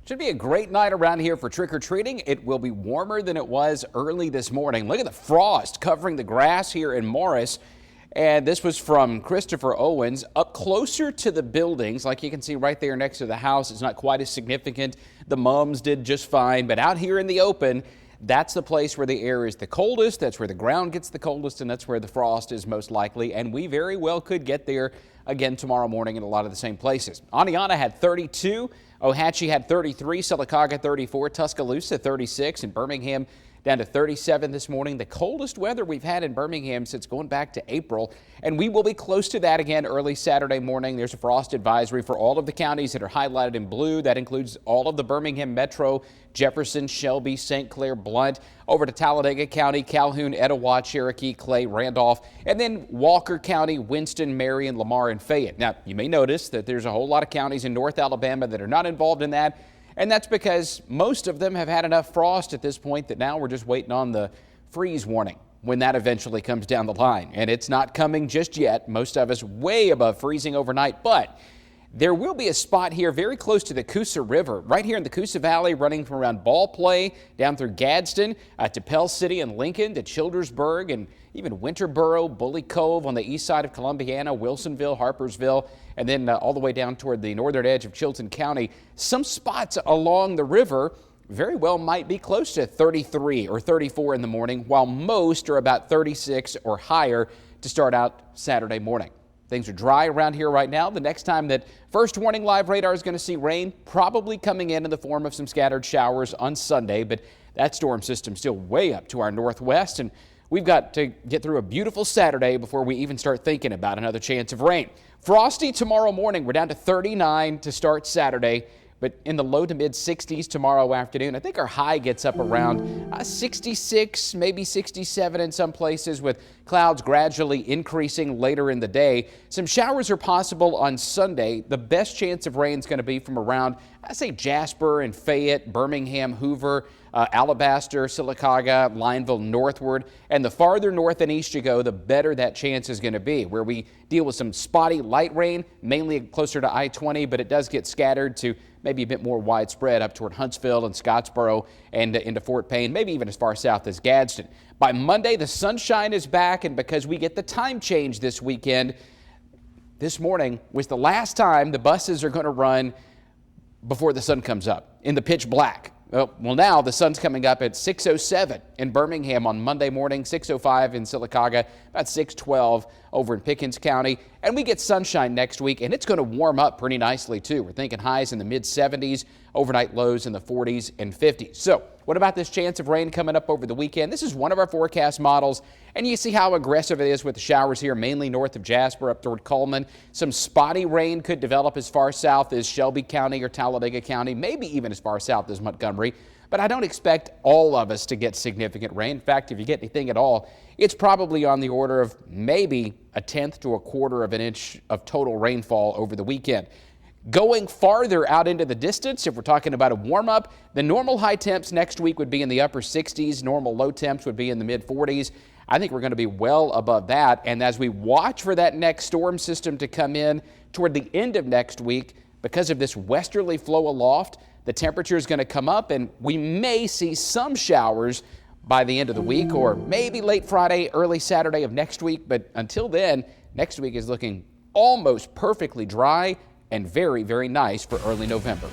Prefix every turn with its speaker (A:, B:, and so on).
A: Should be a great night around here for trick-or-treating. It will be warmer than it was early this morning. Look at the frost covering the grass here in Morris. And this was from Christopher Owens. Up closer to the buildings, like you can see right there next to the house, it's not quite as significant. The mums did just fine, but out here in the open, that's the place where the air is the coldest, that's where the ground gets the coldest, and that's where the frost is most likely. And we very well could get there again tomorrow morning in a lot of the same places. Aniana had 32, Ohatchee had 33, Sylacauga 34, Tuscaloosa 36, and Birmingham down to 37 this morning. The coldest weather we've had in Birmingham since going back to April, and we will be close to that again early Saturday morning. There's a frost advisory for all of the counties that are highlighted in blue. That includes all of the Birmingham Metro, Jefferson, Shelby, St. Clair, Blount, over to Talladega County, Calhoun, Etowah, Cherokee, Clay, Randolph, and then Walker County, Winston, Marion, Lamar, and Fayette. Now, you may notice that there's a whole lot of counties in North Alabama that are not involved in that. And that's because most of them have had enough frost at this point that now we're just waiting on the freeze warning when that eventually comes down the line. And it's not coming just yet. Most of us way above freezing overnight, but there will be a spot here very close to the Coosa River, right here in the Coosa Valley, running from around Ball Play down through Gadsden to Pell City and Lincoln to Childersburg and even Winterboro, Bully Cove on the east side of Columbiana, Wilsonville, Harpersville, and then all the way down toward the northern edge of Chilton County. Some spots along the river very well might be close to 33 or 34 in the morning, while most are about 36 or higher to start out Saturday morning. Things are dry around here right now. The next time that First Warning Live radar is going to see rain, probably coming in the form of some scattered showers on Sunday, but that storm system still way up to our northwest, and we've got to get through a beautiful Saturday before we even start thinking about another chance of rain. Frosty tomorrow morning. We're down to 39 to start Saturday, but in the low to mid 60s tomorrow afternoon. I think our high gets up around 66, maybe 67 in some places, with clouds gradually increasing later in the day. Some showers are possible on Sunday. The best chance of rain is going to be from around, I say, Jasper and Fayette, Birmingham, Hoover, Alabaster, Sylacauga, Lineville northward. And the farther north and east you go, the better that chance is going to be, where we deal with some spotty light rain, mainly closer to I-20, but it does get scattered to maybe a bit more widespread up toward Huntsville and Scottsboro and into Fort Payne, maybe even as far south as Gadsden. By Monday, the sunshine is back, and because we get the time change this weekend, this morning was the last time the buses are going to run before the sun comes up in the pitch black. Well, now the sun's coming up at 6:07 in Birmingham on Monday morning, 6:05 in Sylacauga, about 6:12 over in Pickens County. And we get sunshine next week, and it's going to warm up pretty nicely, too. We're thinking highs in the mid-70s, overnight lows in the 40s and 50s. So what about this chance of rain coming up over the weekend? This is one of our forecast models, and you see how aggressive it is with the showers here, mainly north of Jasper up toward Coleman. Some spotty rain could develop as far south as Shelby County or Talladega County, maybe even as far south as Montgomery. But I don't expect all of us to get significant rain. In fact, if you get anything at all, it's probably on the order of maybe a tenth to a quarter of an inch of total rainfall over the weekend. Going farther out into the distance, if we're talking about a warm-up, the normal high temps next week would be in the upper 60s. Normal low temps would be in the mid-40s. I think we're going to be well above that. And as we watch for that next storm system to come in toward the end of next week, because of this westerly flow aloft, the temperature is going to come up, and we may see some showers by the end of the week, or maybe late Friday, early Saturday of next week. But until then, next week is looking almost perfectly dry and very, very nice for early November.